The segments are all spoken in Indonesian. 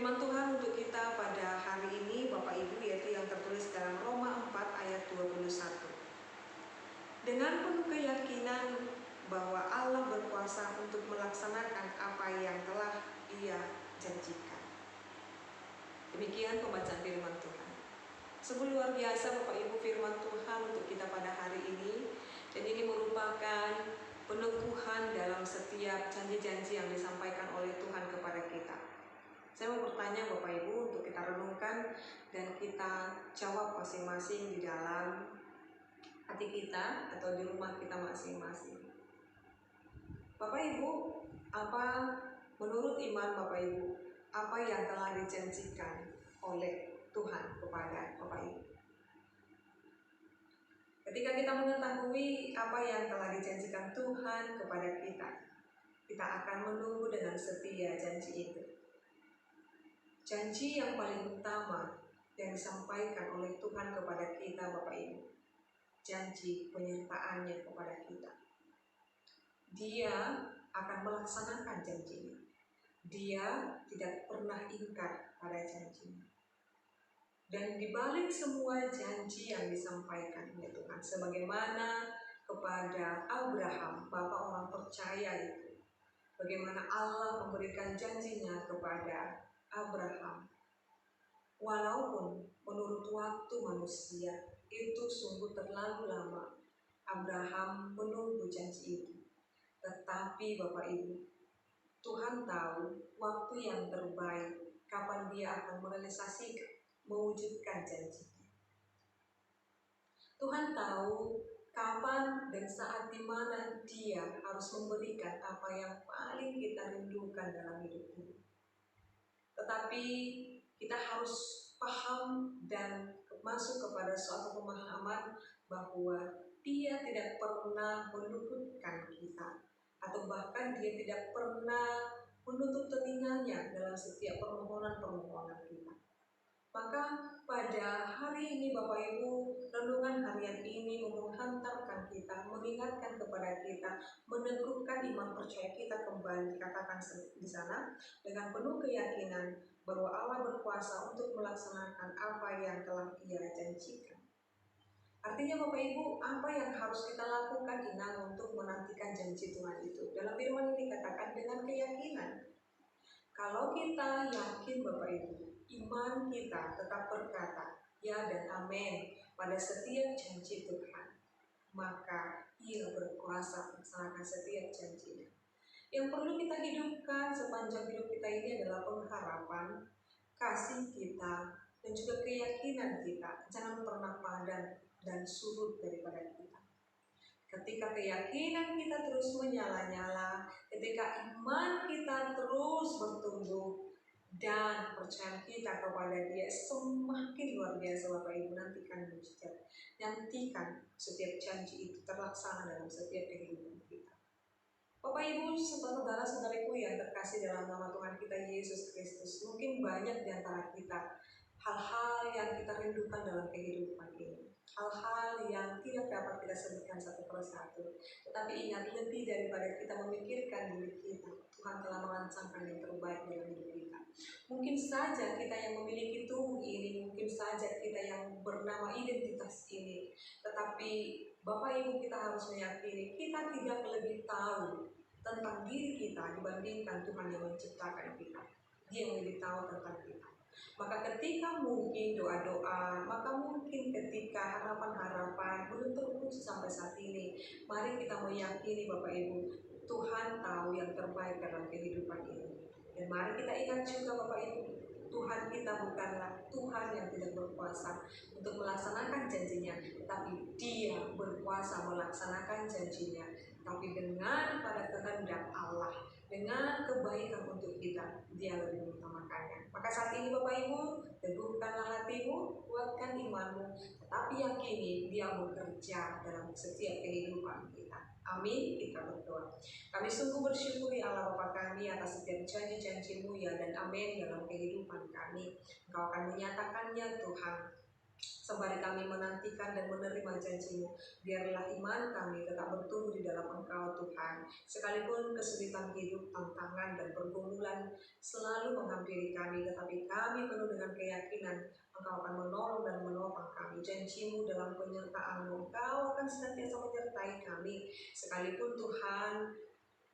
Firman Tuhan untuk kita pada hari ini Bapak Ibu yaitu yang tertulis dalam Roma 4 ayat 21. Dengan penuh keyakinan bahwa Allah berkuasa untuk melaksanakan apa yang telah Ia janjikan. Demikian pembacaan firman Tuhan. Sungguh luar biasa Bapak Ibu firman Tuhan untuk kita pada hari ini. Dan ini merupakan peneguhan dalam setiap janji-janji yang disampaikan oleh Tuhan kepada kita. Saya mau bertanya Bapak Ibu untuk kita renungkan dan kita jawab masing-masing di dalam hati kita atau di rumah kita masing-masing. Bapak Ibu, apa menurut iman Bapak Ibu, apa yang telah dijanjikan oleh Tuhan kepada Bapak Ibu? Ketika kita mengetahui apa yang telah dijanjikan Tuhan kepada kita akan menunggu dengan setia janji itu. Janji yang paling utama yang disampaikan oleh Tuhan kepada kita Bapak Ibu, janji penyertaannya kepada kita. Dia akan melaksanakan janjinya. Dia tidak pernah ingkar pada janjinya. Dan dibalik semua janji yang disampaikan oleh Tuhan, sebagaimana kepada Abraham, bapa orang percaya itu, bagaimana Allah memberikan janjinya kepada Abraham. Walaupun menurut waktu manusia itu sungguh terlalu lama, Abraham menunggu janji itu. Tetapi Bapak Ibu, Tuhan tahu waktu yang terbaik kapan Dia akan merealisasikan, mewujudkan janjinya. Tuhan tahu kapan dan saat di mana Dia harus memberikan apa yang paling kita rindukan dalam hidup ini. Tetapi kita harus paham dan masuk kepada suatu pemahaman bahwa Dia tidak pernah meluputkan kita, atau bahkan Dia tidak pernah menutup telinganya dalam setiap permohonan-permohonan kita. Maka pada hari ini Bapak Ibu, renungan harian ini menghantarkan kita, mengingatkan kepada kita, meneguhkan iman percaya kita kembali, dikatakan di sana, dengan penuh keyakinan bahwa Allah berkuasa untuk melaksanakan apa yang telah Ia janjikan. Artinya Bapak Ibu, apa yang harus kita lakukan ingat untuk menantikan janji Tuhan itu? Dalam firman ini dikatakan dengan keyakinan. Kalau kita yakin Bapak Ibu, iman kita tetap berkata ya dan amin pada setiap janji Tuhan, maka Ia berkuasa melaksanakan setiap janjinya. Yang perlu kita hidupkan sepanjang hidup kita ini adalah pengharapan, kasih kita, dan juga keyakinan kita jangan pernah padam dan surut daripada kita. Ketika keyakinan kita terus menyala-nyala, ketika iman kita terus bertumbuh, dan percaya kita kepada Dia semakin luar biasa Bapak Ibu, nantikan mujizat. Nantikan setiap janji itu terlaksana dalam setiap kehidupan kita. Bapak Ibu, saudara-saudariku yang terkasih dalam nama Tuhan kita Yesus Kristus, mungkin banyak di antara kita hal-hal yang kita rindukan dalam kehidupan ini, hal-hal yang tidak dapat kita sebutkan satu persatu. Tetapi ingat, lebih daripada kita memikirkan diri kita, Tuhan telah merancangkan yang terbaik dalam hidup kita. Mungkin saja kita yang memiliki tubuh ini, mungkin saja kita yang bernama identitas ini, tetapi Bapak Ibu kita harus meyakini kita tidak lebih tahu tentang diri kita dibandingkan Tuhan yang menciptakan kita. Dia yang lebih tahu tentang kita. Maka ketika mungkin doa-doa, maka mungkin ketika harapan-harapan belum terwujud sampai saat ini, mari kita meyakini Bapak Ibu, Tuhan tahu yang terbaik dalam kehidupan ini. Dan mari kita ingat juga Bapak Ibu, Tuhan kita bukanlah Tuhan yang tidak berkuasa untuk melaksanakan janjinya, tapi Dia berkuasa melaksanakan janjinya. Tapi dengan pada kehendak Allah, dengan kebaikan untuk kita, Dia lebih mengutamakannya. Maka saat ini Bapak Ibu, teguhkanlah hatimu, kuatkan imanmu, tetapi yakini Dia bekerja dalam setiap kehidupan kita. Amin, kita berdoa. Kami sungguh bersyukur ya Allah Bapa kami atas setiap janji-janji-Mu ya dan amin dalam kehidupan kami. Engkau akan menyatakannya Tuhan. Sembari kami menantikan dan menerima janji-Mu, biarlah iman kami tetap bertumbuh di dalam Engkau Tuhan. Sekalipun kesulitan hidup, tantangan, dan pergumulan selalu menghampiri kami, tetapi kami penuh dengan keyakinan Engkau akan menolong dan menopang kami. Janji-Mu dalam penyertaan-Mu, Engkau akan senantiasa menyertai kami. Sekalipun Tuhan,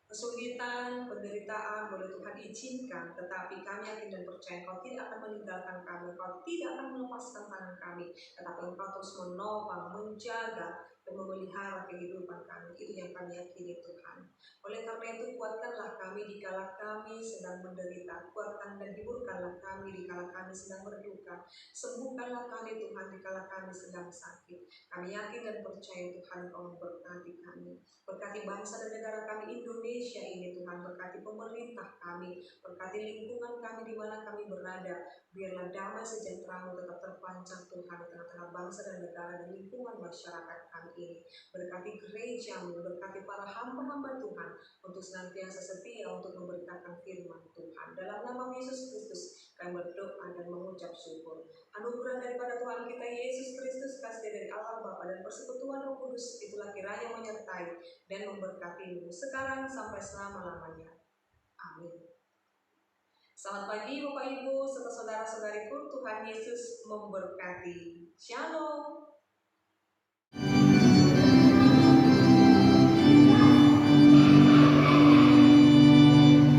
kesulitan, penderitaan boleh Tuhan izinkan, tetapi kami yakin dan percaya Engkau tidak akan meninggalkan kami, Engkau tidak akan melepaskan tangan kami, tetapi Engkau terus menopang, menjaga, dan memelihara kehidupan kami. Itu yang kami yakini Tuhan. Oleh karena itu, kuatkanlah kami dikala kami sedang menderita, kuatkan dan hiburkanlah kami dikala kami sedang berduka, sembuhkanlah kami Tuhan dikala kami sedang sakit. Kami yakin dan percaya Tuhan Engkau memberkati kami. Berkati bangsa dan negara kami Indonesia ini Tuhan, berkati pemerintah kami, berkati lingkungan kami di mana kami berada. Biarlah damai sejahtera-Mu tetap terpancar Tuhan di tengah-tengah bangsa dan negara dan lingkungan masyarakat kami ini. Berkati gereja-Mu, berkati para hamba-hamba Tuhan untuk senantiasa setia untuk memberitakan firman Tuhan. Dalam nama Yesus Kristus kami berdoa dan mengucap syukur. Anugerah daripada Tuhan kita Yesus Kristus, kasih dari Allah Bapa dan persekutuan Roh Kudus itulah kiranya menyertai dan memberkatimu sekarang sampai selama-lamanya. Amin. Selamat pagi Bapak Ibu serta saudara-saudariku, Tuhan Yesus memberkati. Shalom.